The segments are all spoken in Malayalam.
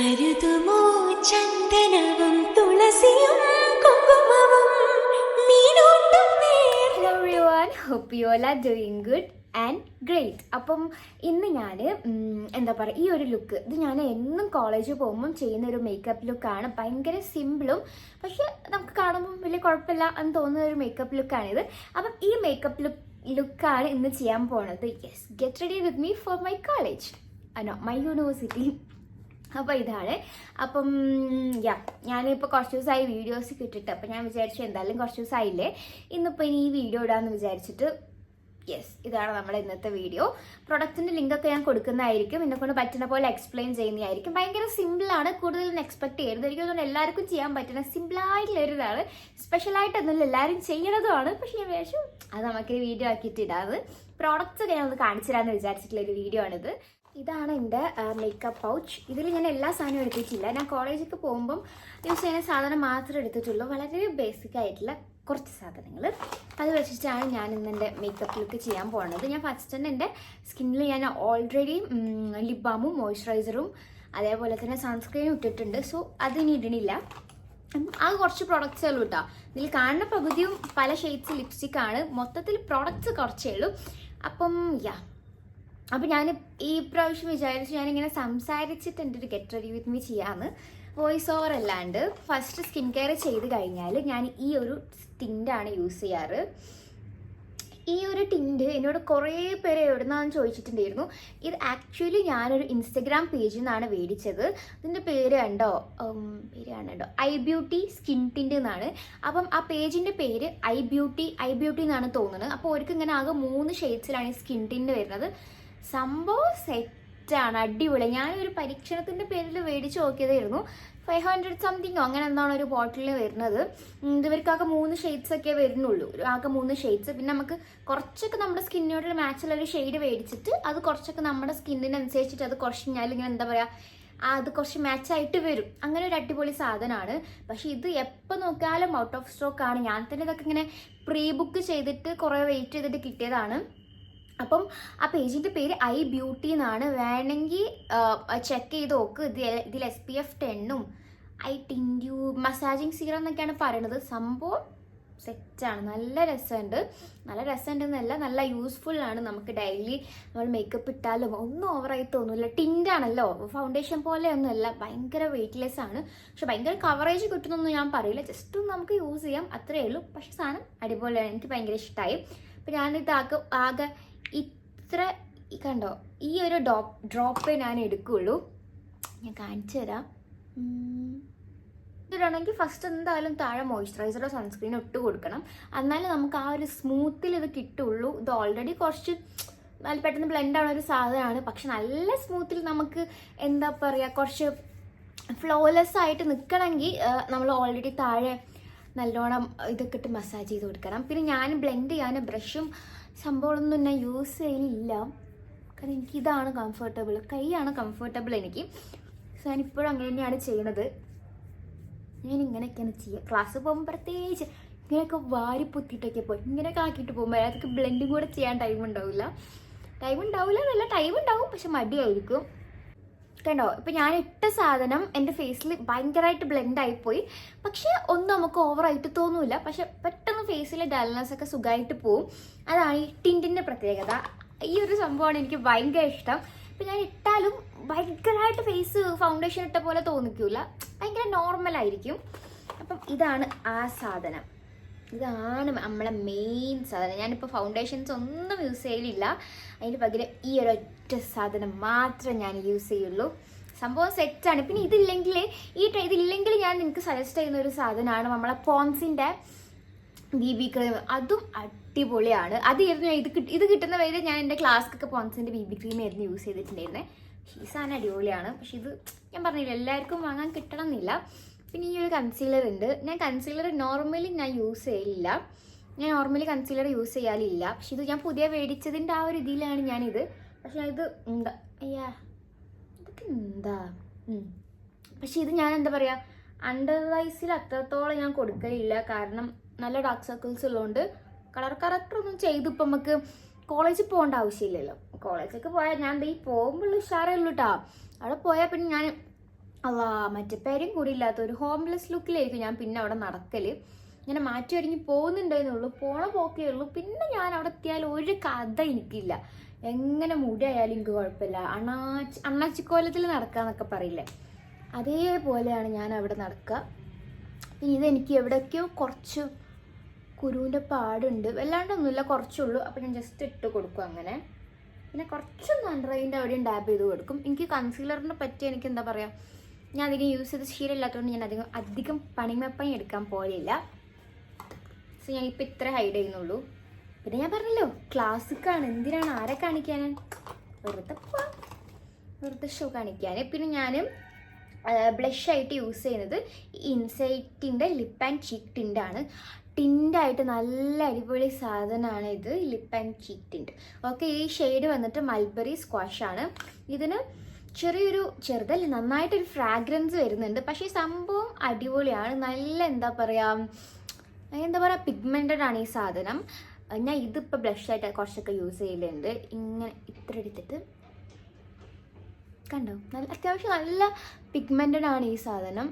കരുതുമോ ചന്ദനവും തുളസിയും കുങ്കുമവും നീരോട്ടം നേർ. Hello everyone, hope you all are doing good and great. അപ്പം ഇന്ന് ഞാൻ എന്താ പറയുക, ഈ ഒരു ലുക്ക് ഇത് ഞാൻ എന്നും കോളേജിൽ പോകുമ്പം ചെയ്യുന്ന ഒരു മേക്കപ്പ് ലുക്കാണ്. ഭയങ്കര സിമ്പിളും പക്ഷെ നമുക്ക് കാണുമ്പം വലിയ കുഴപ്പമില്ല എന്ന് തോന്നുന്ന ഒരു മേക്കപ്പ് ലുക്കാണിത്. അപ്പം ഈ മേക്കപ്പ് ലുക്കാണ് ഇന്ന് ചെയ്യാൻ പോണത്. Yes, get ready with me for my college, my university. അപ്പോൾ ഇതാണ്. അപ്പം ഞാനിപ്പോൾ കുറച്ച് ദിവസമായി വീഡിയോസ് കിട്ടിയിട്ട് അപ്പം ഞാൻ വിചാരിച്ചു എന്തായാലും കുറച്ച് ദിവസമായില്ലേ, ഇന്നിപ്പോൾ ഇനി ഈ വീഡിയോ ഇടാമെന്ന് വിചാരിച്ചിട്ട് യെസ്, ഇതാണ് നമ്മുടെ ഇന്നത്തെ വീഡിയോ. പ്രൊഡക്റ്റിൻ്റെ ലിങ്കൊക്കെ ഞാൻ കൊടുക്കുന്നതായിരിക്കും, എന്നെക്കൊണ്ട് പറ്റുന്ന പോലെ എക്സ്പ്ലെയിൻ ചെയ്യുന്നതായിരിക്കും. ഭയങ്കര സിമ്പിളാണ്, കൂടുതലൊന്നും എക്സ്പെക്ട് ചെയ്യരുത്. എനിക്ക് തോന്നുന്നു എല്ലാവർക്കും ചെയ്യാൻ പറ്റുന്ന സിമ്പിളായിട്ടുള്ളൊരിതാണ്, സ്പെഷ്യലായിട്ടൊന്നുമില്ല, എല്ലാവരും ചെയ്യണതുമാണ്. പക്ഷെ ഞാൻ വിചാരിച്ചു അത് നമുക്ക് വീഡിയോ ആക്കിയിട്ട് ഇടാത്. പ്രോഡക്റ്റ്സ് ഒക്കെ ഞാൻ ഒന്ന് കാണിച്ചു തരാമെന്ന് വിചാരിച്ചിട്ടുള്ളൊരു വീഡിയോ ആണിത്. ഇതാണ് എൻ്റെ മേക്കപ്പ് പൗച്ച്. ഇതിൽ ഞാൻ എല്ലാ സാധനവും എടുത്തിട്ടില്ല. ഞാൻ കോളേജിലേക്ക് പോകുമ്പം യൂസ് ചെയ്യുന്ന സാധനം മാത്രമേ എടുത്തിട്ടുള്ളൂ. വളരെ ബേസിക് ആയിട്ടുള്ള കുറച്ച് സാധനങ്ങൾ അത് വെച്ചിട്ടാണ് ഞാൻ ഇന്ന് എൻ്റെ മേക്കപ്പ് ലുക്ക് ചെയ്യാൻ പോകുന്നത്. ഞാൻ ഫസ്റ്റ് തന്നെ എൻ്റെ സ്കിന്നിൽ ഞാൻ ഓൾറെഡി ലിപ് ബാമും മോയ്സ്ചറൈസറും അതേപോലെ തന്നെ സൺസ്ക്രീനും ഇട്ടിട്ടുണ്ട്. സോ അതിനി ഇടണില്ല. അത് കുറച്ച് പ്രൊഡക്ട്സേ ഉള്ളൂ കേട്ടോ. ഇതിൽ കാണുന്ന പകുതിയും പല ഷെയ്ഡ്സ് ലിപ്സ്റ്റിക്കാണ്. മൊത്തത്തിൽ പ്രൊഡക്ട്സ് കുറച്ചേ ഉള്ളൂ. അപ്പം ഞാൻ ഈ പ്രാവശ്യം വിചാരിച്ചു ഞാനിങ്ങനെ സംസാരിച്ചിട്ട് എൻ്റെ ഒരു ഗെറ്റ് റെഡി വിത്ത് മീ ചെയ്യാമെന്ന്, വോയിസ് ഓവർ അല്ലാണ്ട്. ഫസ്റ്റ് സ്കിൻ കെയർ ചെയ്ത് കഴിഞ്ഞാൽ ഞാൻ ഈ ഒരു ടിൻ്റാണ് യൂസ് ചെയ്യാറ്. ഈ ഒരു ടിൻറ്റ് എന്നോട് കുറേ പേര് എവിടുന്നാന്ന് ചോദിച്ചിട്ടുണ്ടായിരുന്നു. ഇത് ആക്ച്വലി ഞാനൊരു ഇൻസ്റ്റഗ്രാം പേജിൽ നിന്നാണ് മേടിച്ചത്. ഇതിൻ്റെ പേര് കണ്ടോ, ഐ ബ്യൂട്ടി സ്കിൻ ടിൻറ്റ് എന്നാണ്. അപ്പം ആ പേജിൻ്റെ പേര് ഐ ബ്യൂട്ടി എന്നാണ് തോന്നുന്നത്. അപ്പോൾ അവർക്ക് ഇങ്ങനെ ആകെ 3 ഷെയ്ഡ്സിലാണ് ഈ സ്കിൻ ടിൻറ്റ് വരുന്നത്. സംഭവം സെറ്റാണ്, അടിപൊളി. ഞാനൊരു പരീക്ഷണത്തിൻ്റെ പേരിൽ മേടിച്ച് നോക്കിയതായിരുന്നു. 500 സംതിങ്ങോ അങ്ങനെ എന്താണ് ഒരു ബോട്ടിൽ വരുന്നത്. ഇവർക്കാകെ 3 ഷെയ്ഡ്സ് ഒക്കെ വരുന്നുള്ളൂ, ആകെ 3 ഷെയ്ഡ്സ്. പിന്നെ നമുക്ക് കുറച്ചൊക്കെ നമ്മുടെ സ്കിന്നിനോട് മാച്ചുള്ള ഒരു ഷെയ്ഡ് മേടിച്ചിട്ട് അത് കുറച്ചൊക്കെ നമ്മുടെ സ്കിന്നിനനുസരിച്ചിട്ട് അത് കുറച്ച് കഴിഞ്ഞാൽ ഇങ്ങനെ എന്താ പറയുക, അത് കുറച്ച് മാച്ചായിട്ട് വരും. അങ്ങനെ ഒരു അടിപൊളി സാധനമാണ്. പക്ഷെ ഇത് എപ്പോൾ നോക്കിയാലും ഔട്ട് ഓഫ് സ്റ്റോക്ക് ആണ്. ഞാൻ തന്നെ ഇതൊക്കെ ഇങ്ങനെ പ്രീ ബുക്ക് ചെയ്തിട്ട് കുറേ വെയിറ്റ് ചെയ്തിട്ട് കിട്ടിയതാണ്. അപ്പം ആ പേജിൻ്റെ പേര് ഐ ബ്യൂട്ടി എന്നാണ്. വേണമെങ്കിൽ ചെക്ക് ചെയ്ത് നോക്ക്. ഇതിൽ SPF 10ഉം ഐ ടിൻഡ്യൂ മസാജിങ് സീറം എന്നൊക്കെയാണ് പറയണത്. സംഭവം സെറ്റാണ്, നല്ല രസമുണ്ടെന്നല്ല, നല്ല യൂസ്ഫുൾ ആണ്. നമുക്ക് ഡെയിലി നമ്മൾ മേക്കപ്പ് ഇട്ടാലും ഒന്നും ഓവറായി തോന്നില്ല. ടിൻറ്റാണല്ലോ, ഫൗണ്ടേഷൻ പോലെ ഒന്നുമല്ല, ഭയങ്കര വെയ്റ്റ്ലെസ് ആണ്. പക്ഷെ ഭയങ്കര കവറേജ് കിട്ടുന്നൊന്നും ഞാൻ പറയില്ല, ജസ്റ്റ് ഒന്ന് നമുക്ക് യൂസ് ചെയ്യാം, അത്രയേ ഉള്ളൂ. പക്ഷെ സാധനം അടിപൊളിയാണ്, എനിക്ക് ഭയങ്കര ഇഷ്ടമായി. അപ്പം ഞാനിത് ആകെ ഇത്ര കണ്ടോ, ഈ ഒരു ഡ്രോപ്പേ ഞാൻ എടുക്കുകയുള്ളൂ. ഞാൻ കാണിച്ചു തരാം. ഇതിടാണെങ്കിൽ ഫസ്റ്റ് എന്തായാലും താഴെ മോയ്സ്ചറൈസറോ സൺസ്ക്രീനോ ഇട്ട് കൊടുക്കണം, എന്നാലും നമുക്ക് ആ ഒരു സ്മൂത്തിൽ ഇത് കിട്ടുള്ളൂ. ഇത് ഓൾറെഡി കുറച്ച് നല്ല പെട്ടെന്ന് ബ്ലെൻഡ് ആവുന്ന ഒരു സാധനമാണ്. പക്ഷെ നല്ല സ്മൂത്തിൽ നമുക്ക് എന്താ പറയുക, കുറച്ച് ഫ്ലോലെസ് ആയിട്ട് നിൽക്കണമെങ്കിൽ നമ്മൾ ഓൾറെഡി താഴെ നല്ലോണം ഇതൊക്കെ ഇട്ട് മസാജ് ചെയ്ത് കൊടുക്കണം. പിന്നെ ഞാൻ ബ്ലെൻഡ് ചെയ്യാൻ ബ്രഷും സംഭവമൊന്നും ഞാൻ യൂസ് ചെയ്യലില്ല, കാരണം എനിക്കിതാണ് കംഫർട്ടബിൾ, കൈയാണ് കംഫർട്ടബിൾ എനിക്ക്. സോ ഞാനിപ്പോഴും അങ്ങനെ തന്നെയാണ് ചെയ്യണത്. ഞാൻ ഇങ്ങനെയൊക്കെയാണ് ചെയ്യുക. ക്ലാസ് പോകുമ്പോൾ പ്രത്യേകിച്ച് ഇങ്ങനെയൊക്കെ വാരി പൊത്തിയിട്ടൊക്കെ പോയി ഇങ്ങനെയൊക്കെ ആക്കിയിട്ട് പോകുമ്പോൾ അതൊക്കെ ബ്ലെൻഡും കൂടെ ചെയ്യാൻ ടൈം ഉണ്ടാവില്ല എന്നല്ല, ടൈം ഉണ്ടാവും പക്ഷെ മടിയായിരിക്കും. കണ്ടോ, ഇപ്പം ഞാൻ ഇട്ട സാധനം എൻ്റെ ഫേസിൽ ഭയങ്കരമായിട്ട് ബ്ലെൻഡായിപ്പോയി. പക്ഷെ ഒന്നും നമുക്ക് ഓവറായിട്ട് തോന്നില്ല, പക്ഷെ പെട്ടെന്ന് ഫേസിലെ ഡൾനെസ് ഒക്കെ സുഖമായിട്ട് പോവും. അതാണ് ഈ ടിൻറ്റിൻ്റെ പ്രത്യേകത. ഈ ഒരു സംഭവമാണ് എനിക്ക് ഭയങ്കര ഇഷ്ടം. ഇപ്പം ഞാൻ ഇട്ടാലും ഭയങ്കരമായിട്ട് ഫേസ് ഫൗണ്ടേഷൻ ഇട്ട പോലെ തോന്നിക്കില്ല, ഭയങ്കര നോർമലായിരിക്കും. അപ്പം ഇതാണ് ആ സാധനം, ഇതാണ് നമ്മളെ മെയിൻ സാധനം. ഞാനിപ്പോൾ ഫൗണ്ടേഷൻസ് ഒന്നും യൂസ് ചെയ്യലില്ല, അതിന് പകരം ഈ ഒരു ഒറ്റ സാധനം മാത്രം ഞാൻ യൂസ് ചെയ്യുള്ളൂ. സംഭവം സെറ്റാണ്. പിന്നെ ഇതില്ലെങ്കിൽ ഞാൻ നിങ്ങൾക്ക് സജസ്റ്റ് ചെയ്യുന്ന ഒരു സാധനമാണ് നമ്മളെ പോൺസിൻ്റെ BB ക്രീം. അതും അടിപൊളിയാണ്. ഇത് കിട്ടുന്ന വരെ ഞാൻ എൻ്റെ ക്ലാസ്ക്കൊക്കെ പോൺസിൻ്റെ BB ക്രീം ആയിരുന്നു യൂസ് ചെയ്തിട്ടുണ്ടായിരുന്നത്. ഈ സാധനം അടിപൊളിയാണ്. പക്ഷെ ഇത് ഞാൻ പറഞ്ഞില്ല, എല്ലാവർക്കും വാങ്ങാൻ കിട്ടണം എന്നില്ല. പിന്നെ ഈ ഒരു കൺസീലർ ഉണ്ട്. ഞാൻ കൺസീലർ നോർമലി ഞാൻ യൂസ് ചെയ്യലില്ല, കൺസീലർ യൂസ് ചെയ്യാറില്ല. പക്ഷെ ഇത് ഞാൻ പുതിയ മേടിച്ചതിൻ്റെ ആ ഒരു ഇതിലാണ് ഞാനിത്. പക്ഷെ ഇത് ഇതൊക്കെ എന്താ പക്ഷെ ഇത് ഞാൻ എന്താ പറയുക, അണ്ടർ ഐസിൽ അത്രത്തോളം ഞാൻ കൊടുക്കലില്ല, കാരണം നല്ല ഡാർക്ക് സർക്കിൾസ് ഉള്ളതുകൊണ്ട് കളർ കറക്റ്റ് ഒന്നും ചെയ്തിപ്പോൾ നമുക്ക് കോളേജിൽ പോകേണ്ട ആവശ്യമില്ലല്ലോ. കോളേജിലേക്ക് പോയാൽ ഞാൻ ഈ പോകുമ്പോൾ ഉഷാറേ ഉള്ളൂ കേട്ടോ. അവിടെ പോയാൽ പിന്നെ ഞാൻ അല്ലാ മറ്റേ പേരും കൂടി ഇല്ലാത്ത ഒരു ഹോംലെസ് ലുക്കിലായിരിക്കും ഞാൻ പിന്നെ അവിടെ നടക്കൽ. ഇങ്ങനെ മാറ്റി ഒരുങ്ങി പോകുന്നുണ്ടെന്നുള്ളൂ, പോണ പോക്കേ ഉള്ളൂ. പിന്നെ ഞാൻ അവിടെ എത്തിയാൽ ഒരു കഥ എനിക്കില്ല. എങ്ങനെ മുടി ആയാലും എനിക്ക് കുഴപ്പമില്ല. അണ്ണാച്ചിക്കോലത്തിൽ നടക്കാന്നൊക്കെ പറയില്ലേ, അതേപോലെയാണ് ഞാൻ അവിടെ നടക്കുക. പിന്നെ ഇതെനിക്ക് എവിടെയൊക്കെയോ കുറച്ച് കുരുവിൻ്റെ പാടുണ്ട്, വല്ലാണ്ടൊന്നുമില്ല, കുറച്ചുള്ളൂ. അപ്പോൾ ഞാൻ ജസ്റ്റ് ഇട്ട് കൊടുക്കും അങ്ങനെ. പിന്നെ കുറച്ചൊന്ന് അണ്ടർ അവിടെയും ഡാബ് ചെയ്ത് കൊടുക്കും. എനിക്ക് കൺസീലറിനെ പറ്റി എനിക്ക് എന്താ പറയുക, ഞാൻ അധികം യൂസ് ചെയ്ത് ശീലമില്ലാത്തതുകൊണ്ട് ഞാൻ അധികം പണിമപ്പണി എടുക്കാൻ പോലില്ല. സോ ഞാനിപ്പോൾ ഇത്ര ഹൈഡ് ചെയ്യുന്നുള്ളൂ. പിന്നെ ഞാൻ പറഞ്ഞല്ലോ ക്ലാസ്സിക്കാണ്, എന്തിനാണ് ആരെ കാണിക്കാൻ, വെറുതെ ഷോ കാണിക്കാൻ. പിന്നെ ഞാൻ ബ്ലഷായിട്ട് യൂസ് ചെയ്യുന്നത് ഇൻസൈറ്റിൻ്റെ ലിപ്പ് ആൻഡ് ചീക്ക് ടിൻ്റാണ്. ടിൻ്റായിട്ട് നല്ല അടിപൊളി സാധനമാണ് ഇത്, lip and cheek tint. Okay, ഈ ഷെയ്ഡ് വന്നിട്ട് മൾബറി സ്ക്വാഷാണ്. ഇതിന് ചെറുതല്ല, നന്നായിട്ടൊരു ഫ്രാഗ്രൻസ് വരുന്നുണ്ട്. പക്ഷേ ഈ സംഭവം അടിപൊളിയാണ്, നല്ല എന്താ പറയുക പിഗ്മെൻറ്റഡ് ആണ് ഈ സാധനം. ഞാൻ ഇതിപ്പോൾ ബ്ലഷായിട്ട് കുറച്ചൊക്കെ യൂസ് ചെയ്യലുണ്ട്. ഇങ്ങനെ ഇത്ര എടുത്തിട്ട് കണ്ടോ, നല്ല അത്യാവശ്യം നല്ല പിഗ്മെൻറ്റഡ് ആണ് ഈ സാധനം.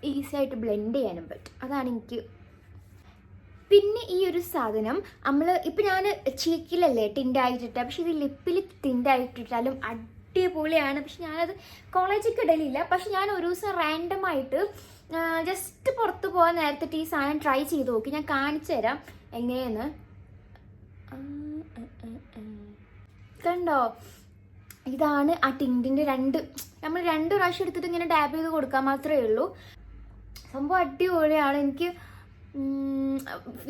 ഈസി ആയിട്ട് ബ്ലെൻഡ് ചെയ്യാനും പറ്റും, അതാണ് എനിക്ക്. പിന്നെ ഈ ഒരു സാധനം ഇപ്പം ഞാൻ ചീക്കിലല്ലേ ടിൻ്റായിട്ടിട്ട, പക്ഷെ ഇത് ലിപ്പിൽ ടിൻ്റായിട്ടിട്ടാലും അടിപൊളിയാണ്. പക്ഷെ ഞാനത് കോളേജിലേക്ക് ഇടലില്ല. പക്ഷെ ഞാൻ ഒരു ദിവസം റാൻഡമായിട്ട് ജസ്റ്റ് പുറത്ത് പോകാൻ നേരത്തെ ഈ സാധനം ട്രൈ ചെയ്ത് നോക്കി. ഞാൻ കാണിച്ചു തരാം എങ്ങനെയെന്ന്. കണ്ടോ, ഇതാണ് ആ ടിൻറ്റിൻ്റെ നമ്മൾ 2 പ്രാവശ്യം എടുത്തിട്ട് ഇങ്ങനെ ഡാബ് ചെയ്ത് കൊടുക്കാൻ മാത്രമേ ഉള്ളൂ. സംഭവം അടിപൊളിയാണ്. എനിക്ക്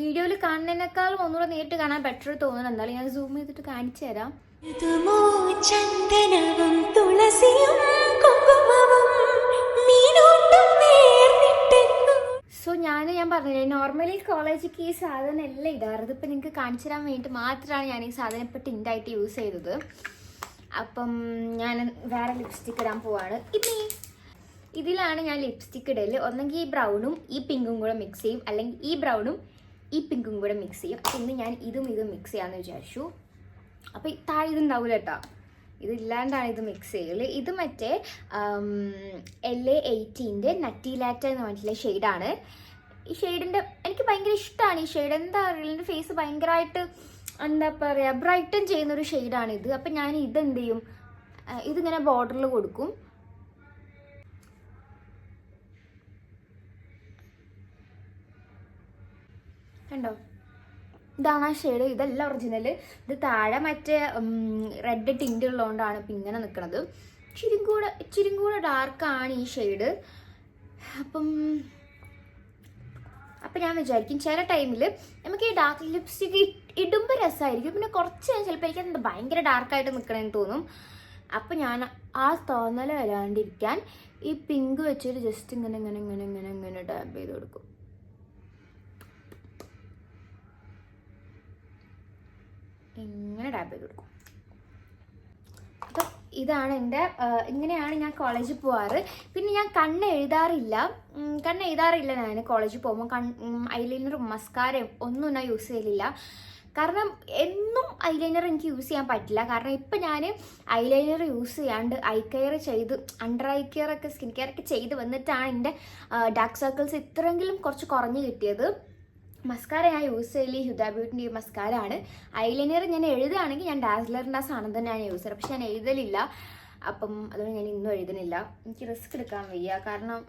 വീഡിയോയിൽ കാണുന്നതിനേക്കാളും ഒന്നുകൂടെ നേരിട്ട് കാണാൻ ബെറ്റർ തോന്നുന്നു. എന്തായാലും ഞാൻ സൂം ചെയ്തിട്ട് കാണിച്ചു തരാം. ചന്ദനവും തുളസിയും കുങ്കുമവും മീനോട്ടം നേർന്നിട്ടെങ്ങും. സോ ഞാൻ പറഞ്ഞില്ലേ, നോർമലി കോളേജിലേക്ക് ഈ സാധനം എല്ലാം ഇടാറുണ്ട്. ഇപ്പം നിങ്ങൾക്ക് കാണിച്ചു തരാൻ വേണ്ടിയിട്ട് മാത്രമാണ് ഞാൻ ഈ സാധനം ഇപ്പോൾ ടിൻ്റായിട്ട് യൂസ് ചെയ്തത്. അപ്പം ഞാൻ വേറെ ലിപ്സ്റ്റിക്ക് ഇടാൻ പോവാണ്. ഇതിലാണ് ഞാൻ ലിപ്സ്റ്റിക്ക് ഇടൽ. ഒന്നെങ്കിൽ ഈ ബ്രൗണും ഈ പിങ്കും കൂടെ മിക്സ് ചെയ്യും, അല്ലെങ്കിൽ ഈ ബ്രൗണും ഈ പിങ്കും കൂടെ മിക്സ് ചെയ്യും. അപ്പം ഇന്ന് ഞാൻ ഇതും മിക്സ് ചെയ്യാമെന്ന് വിചാരിച്ചു. അപ്പോൾ താഴെ ഇതുണ്ടാവില്ല കേട്ടോ, ഇതില്ലാണ്ടാണ് ഇത് മിക്സ് ചെയ്യൽ. ഇത് മറ്റേ LA18 നട്ടി ലാറ്റ എന്ന് പറഞ്ഞിട്ടുള്ള ഷെയ്ഡാണ്. ഈ ഷെയ്ഡിൻ്റെ എനിക്ക് ഭയങ്കര ഇഷ്ടമാണ്. ഈ ഷെയ്ഡ് എന്താ പറയുക, എൻ്റെ ഫേസ് ഭയങ്കരമായിട്ട് എന്താ പറയുക ബ്രൈറ്റൻ ചെയ്യുന്നൊരു ഷെയ്ഡാണിത്. അപ്പം ഞാൻ ഇതെന്ത് ചെയ്യും, ഇതിങ്ങനെ ബോർഡറിൽ കൊടുക്കും. കണ്ടോ, ഇതാണ് ആ ഷെയ്ഡ്. ഇതല്ല ഒറിജിനൽ. ഇത് താഴെ മറ്റേ റെഡ് ടിൻ്റ് ഉള്ളതുകൊണ്ടാണ് ഇപ്പം ഇങ്ങനെ നിൽക്കുന്നത്. ഇച്ചിരി കൂടെ ഡാർക്കാണ് ഈ ഷെയ്ഡ്. അപ്പം ഞാൻ വിചാരിക്കും ചില ടൈമിൽ നമുക്ക് ഈ ഡാർക്ക് ലിപ്സ്റ്റിക്ക് ഇടുമ്പോൾ രസമായിരിക്കും. പിന്നെ കുറച്ച് ഞാൻ ചിലപ്പോൾ എനിക്ക് എന്താ ഭയങ്കര ഡാർക്കായിട്ട് നിൽക്കണമെന്ന് തോന്നും. അപ്പം ഞാൻ ആ തോന്നൽ വരാണ്ടിരിക്കാൻ ഈ പിങ്ക് വെച്ചിട്ട് ജസ്റ്റ് ഇങ്ങനെ ടാപ്പ് ചെയ്ത് കൊടുക്കും. ഇങ്ങനെ ടാപ്പ് ചെയ്ത് കൊടുക്കും. അപ്പം ഇതാണ് ഇങ്ങനെയാണ് ഞാൻ കോളേജിൽ പോവാറ്. പിന്നെ ഞാൻ കണ്ണ് എഴുതാറില്ല ഞാൻ കോളേജിൽ പോകുമ്പോൾ. ഐലൈനറും മസ്കാരയും ഒന്നും ഞാൻ യൂസ് ചെയ്യലില്ല. കാരണം എന്നും ഐലൈനർ എനിക്ക് യൂസ് ചെയ്യാൻ പറ്റില്ല. കാരണം ഇപ്പം ഞാൻ ഐലൈനർ യൂസ് ചെയ്യാണ്ട് ഐ കെയർ ചെയ്ത് അണ്ടർ ഐ കെയർ ഒക്കെ സ്കിൻ കെയർ ഒക്കെ ചെയ്ത് വന്നിട്ടാണ് എൻ്റെ ഡാർക്ക് സർക്കിൾസ് ഇത്രയെങ്കിലും കുറച്ച് കുറഞ്ഞ് കിട്ടിയത്. മസ്കാര ഞാൻ യൂസ് ചെയ്യല് ഹ്യൂദ ബ്യൂട്ടിൻ്റെ ഈ മസ്കാര ആണ്. ഐലൈനർ ഞാൻ എഴുതുകയാണെങ്കിൽ ഞാൻ ഡാസ്ലറിൻ്റെ ആ സാധനം തന്നെയാണ് യൂസ് ചെയ്യുക. പക്ഷെ ഞാൻ എഴുതലില്ല. അപ്പം അതുകൊണ്ട് ഞാൻ ഇന്നും എഴുതുന്നില്ല. എനിക്ക് റിസ്ക് എടുക്കാൻ വയ്യ. കാരണം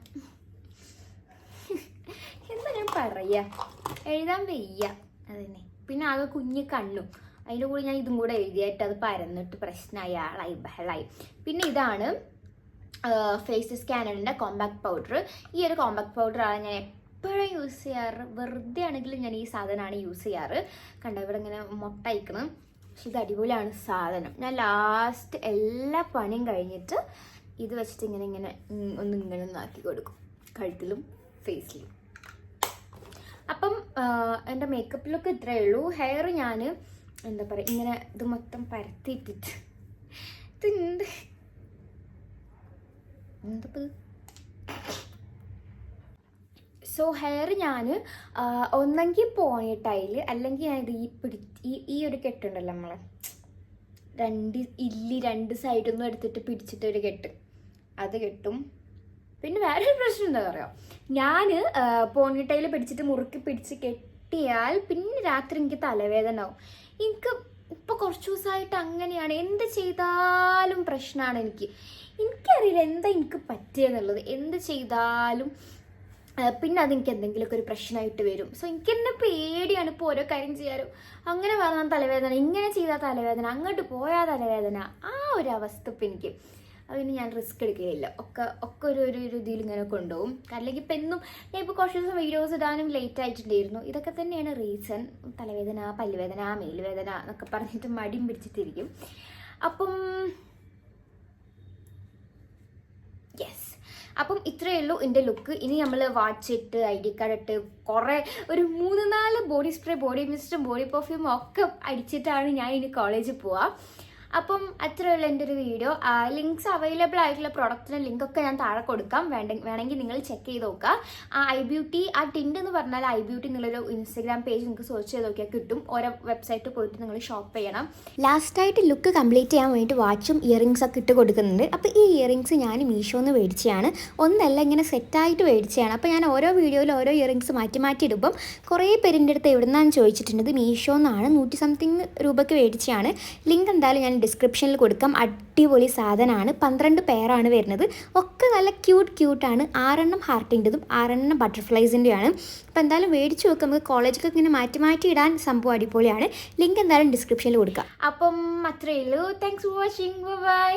എന്താ ഞാൻ പറയുക, എഴുതാൻ വയ്യ അതന്നെ. പിന്നെ ആകെ കുഞ്ഞ് കണ്ണും അതിൻ്റെ കൂടെ ഞാൻ ഇതും കൂടെ എഴുതിയായിട്ട് അത് പരന്നിട്ട് പ്രശ്നമായി, ആളായി ബഹളായി. പിന്നെ ഇതാണ് ഫേസ് സ്കാനറിൻ്റെ കോമ്പാക്ട് പൗഡർ. ഈ ഒരു കോമ്പാക്ട് പൗഡറാണ് ഞാൻ എപ്പോഴും യൂസ് ചെയ്യാറ്. വെറുതെ ആണെങ്കിലും ഞാൻ ഈ സാധനമാണ് യൂസ് ചെയ്യാറ്. കണ്ടോ, ഇവിടെ ഇങ്ങനെ മൊട്ടയിക്കണം. പക്ഷെ ഇത് അടിപൊളിയാണ് സാധനം. ഞാൻ ലാസ്റ്റ് എല്ലാ പണിയും കഴിഞ്ഞിട്ട് ഇത് വെച്ചിട്ട് ഇങ്ങനെ ഒന്ന് ആക്കി കൊടുക്കും, കഴുത്തിലും ഫേസിലും. അപ്പം എൻ്റെ മേക്കപ്പ് ലുക്ക് ഇത്രയേ ഉള്ളൂ. ഹെയർ ഞാൻ എന്താ പറയുക ഇങ്ങനെ ഇത് മൊത്തം പരത്തിയിട്ടിട്ട് ഇത് എന്തത്. സോ ഹെയർ ഞാൻ ഒന്നെങ്കിൽ പോണിട്ടൈൽ അല്ലെങ്കിൽ ഞാൻ ഇത് ഈ ഒരു കെട്ടുണ്ടല്ലോ നമ്മളെ രണ്ട് സൈഡൊന്നും എടുത്തിട്ട് പിടിച്ചിട്ട് ഒരു കെട്ട്, അത് കെട്ടും. പിന്നെ വേറൊരു പ്രശ്നം എന്താ പറയുക, ഞാൻ പോണിട്ടയിൽ പിടിച്ചിട്ട് മുറുക്കി പിടിച്ച് കെട്ടിയാൽ പിന്നെ രാത്രി എനിക്ക് തലവേദന ആവും. എനിക്ക് ഇപ്പോൾ കുറച്ച് ദിവസമായിട്ട് അങ്ങനെയാണ്, എന്ത് ചെയ്താലും പ്രശ്നമാണ് എനിക്കറിയില്ല എന്താ എനിക്ക് പറ്റിയെന്നുള്ളത്. എന്ത് ചെയ്താലും പിന്നെ അതെനിക്ക് എന്തെങ്കിലുമൊക്കെ ഒരു പ്രശ്നമായിട്ട് വരും. സോ എനിക്ക് തന്നെ പേടിയാണ് ഇപ്പോൾ ഓരോ കാര്യം ചെയ്യാനും. അങ്ങനെ പറഞ്ഞാൽ തലവേദന, ഇങ്ങനെ ചെയ്താൽ തലവേദന, അങ്ങോട്ട് പോയാൽ തലവേദന, ആ ഒരു അവസ്ഥ ഇപ്പം എനിക്ക്. അതിന് ഞാൻ റിസ്ക് എടുക്കുകയില്ല. ഒക്കെ ഒരു ഇതിൽ ഇങ്ങനെ കൊണ്ടുപോകും. അല്ലെങ്കിൽ ഇപ്പം എന്നും ഞാൻ ഇപ്പോൾ കുറച്ച് ദിവസം വീഡിയോസ് ഇടാനും ലേറ്റ് ആയിട്ടുണ്ടായിരുന്നു. ഇതൊക്കെ തന്നെയാണ് റീസൺ. തലവേദന, പല്ലുവേദന, മേലുവേദന എന്നൊക്കെ പറഞ്ഞിട്ട് മടിയും പിടിച്ചിട്ടിരിക്കും. അപ്പം ഇത്രയേ ഉള്ളൂ എൻ്റെ ലുക്ക്. ഇനി നമ്മൾ വാച്ച് ഇട്ട് ID കാർഡ് ഇട്ട് കുറേ ഒരു 3-4 ബോഡി സ്പ്രേ, ബോഡി മിസ്റ്റും ബോഡി പെർഫ്യൂമും ഒക്കെ അടിച്ചിട്ടാണ് ഞാൻ ഇനി കോളേജിൽ പോവുക. അപ്പം അത്രയുള്ള എൻ്റെ ഒരു വീഡിയോ. ലിങ്ക്സ് അവൈലബിൾ ആയിട്ടുള്ള പ്രൊഡക്റ്റിൻ്റെ ലിങ്കൊക്കെ ഞാൻ താഴെ കൊടുക്കാം. വേണമെങ്കിൽ നിങ്ങൾ ചെക്ക് ചെയ്ത് നോക്കുക. iBeauty, ആ ടിൻഡ് എന്ന് പറഞ്ഞാൽ iBeauty എന്നുള്ളൊരു ഇൻസ്റ്റാഗ്രാം പേജ് നിങ്ങൾക്ക് സെർച്ച് ചെയ്ത് നോക്കിയാൽ കിട്ടും. ഓരോ വെബ്സൈറ്റിൽ പോയിട്ട് നിങ്ങൾ ഷോപ്പ് ചെയ്യണം. ലാസ്റ്റായിട്ട് ലുക്ക് കംപ്ലീറ്റ് ചെയ്യാൻ വേണ്ടിയിട്ട് വാച്ചും ഇയറിങ്സ് ഒക്കെ ഇട്ട് കൊടുക്കുന്നുണ്ട്. അപ്പോൾ ഈ ഇയറിങ്സ് ഞാൻ മീഷോന്ന് മേടിച്ചതാണ്. ഒന്നല്ല, ഇങ്ങനെ സെറ്റായിട്ട് മേടിച്ചതാണ്. അപ്പോൾ ഞാൻ ഓരോ വീഡിയോയിൽ ഓരോ ഇയറിങ്സ് മാറ്റി ഇടുമ്പം കുറേ പേരിൻ്റെ അടുത്ത് എവിടെ നിന്നാണ് ചോദിച്ചിട്ടുണ്ട്. മീഷോ എന്നാണ്, 100 സംതിങ് രൂപയ്ക്ക് മേടിച്ചതാണ്. ലിങ്ക് എന്തായാലും ഞാൻ ഡിസ്ക്രിപ്ഷനിൽ കൊടുക്കാം. അടിപൊളി സാധനമാണ്. 12 പെയറാണ് വരുന്നത്. ഒക്കെ നല്ല ക്യൂട്ടാണ്. 6 ഹാർട്ടിൻ്റെതും 6 ബട്ടർഫ്ലൈസിൻ്റെയാണ്. അപ്പോൾ എന്തായാലും മേടിച്ച് നോക്കുക. നമുക്ക് കോളേജൊക്കെ ഇങ്ങനെ മാറ്റി ഇടാൻ സംഭവം അടിപൊളിയാണ്. ലിങ്ക് എന്തായാലും ഡിസ്ക്രിപ്ഷനിൽ കൊടുക്കാം. അപ്പം അത്രയേ ഉള്ളൂ. Thanks for watching. ബൈ.